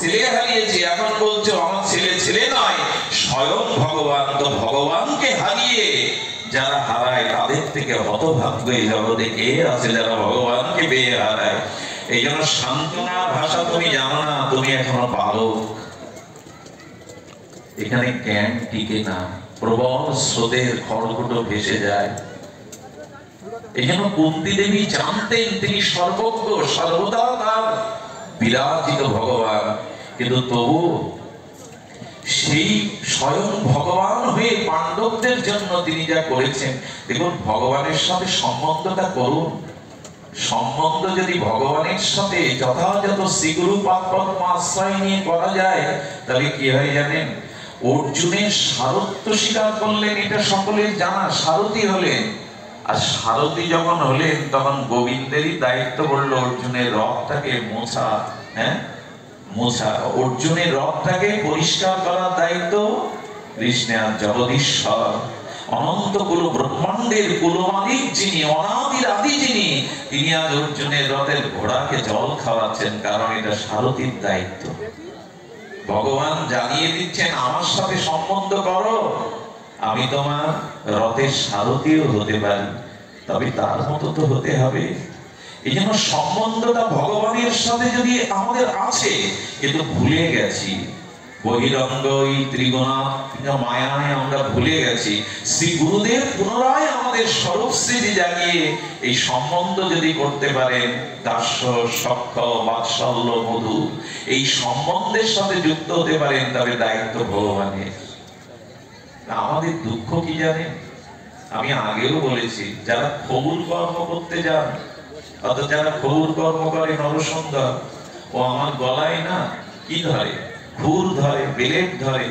ছেলে হারিয়েছে, এখন বলছো আমার ছেলে ছেলে নয়, স্বয়ং ভগবান। তো ভগবানকে হারিয়ে যারা হারায় তাদের থেকে হতভাগ্য এই জগতে কে আছে যারা ভগবানকে পেয়ে হারায়। এই জন্য সান্ত্বনা ভাষা তুমি জানো না, তুমি এখনো বালক, এখানে জ্ঞান টিকে না, প্রবল স্রোতের খড়কুটো ভেসে যায়। এই জন্য কুন্তী দেবী জানতেন তিনি সর্বজ্ঞ, সর্বদা তার বিরাজিত ভগবান, কিন্তু তবু সেই স্বয়ং ভগবান হয়ে পাণ্ডবদের জন্য তিনি যা করেছেন, দেখুন ভগবানের সাথে সম্বন্ধটা করুন। সম্বন্ধ যদি ভগবানের সাথে যথাযথ শ্রীগুরু পাদপদ্ম আশ্রয় নিয়ে করা যায়, তাহলে কি হয় জানেন? অর্জুনের সারথ্য স্বীকার করলেন, এটা সকলের জানা, সারথী হলেন। আর সারথী যখন হলেন তখন গোবিন্দেরই দায়িত্ব পড়লো অর্জুনের রথটাকে মোছা, মোছা, অর্জুনের রথটাকে পরিষ্কার করার দায়িত্ব কৃষ্ণের। জগদীশ্বর অনন্ত কুল ব্রহ্মাণ্ডের কুলমালিক যিনি, অনাদির আদি যিনি, তিনি আজ অর্জুনের রথের ঘোড়াকে জল খাওয়াচ্ছেন, কারণ এটা সারথীর দায়িত্ব। ভগবান জানিয়ে দিচ্ছেন আমার সাথে সম্বন্ধ করো, আমি তোমার রথের সারথীও হতে পারি, তবে তার মতো তো হতে হবে। এই জন্য সম্বন্ধটা ভগবানের সাথে যদি আমাদের আছে, কিন্তু ভুলে গেছি বহিরঙ্গ এই ত্রিগুণাত্মিক মায়ায় আমরা ভুলে গেছি। শ্রী গুরুদেব পুনরায় আমাদের স্বরূপস্মৃতি জাগিয়ে এই সম্বন্ধ যদি করতে পারেন, দাস্য সখ্য বাৎসল্য মধু, এই সম্বন্ধের সাথে যুক্ত হতে পারেন, তবে দায়িত্ব ভগবানের। আমাদের দুঃখ কি জানেন? আমি আগেও বলেছি, যারা খবুল কর্ম করতে যান, অর্থাৎ যারা খবুল কর্ম করে নরসুন্দর, ও আমার গলায় না কি ধরে, খুর ধরে, বেলেট ধরে,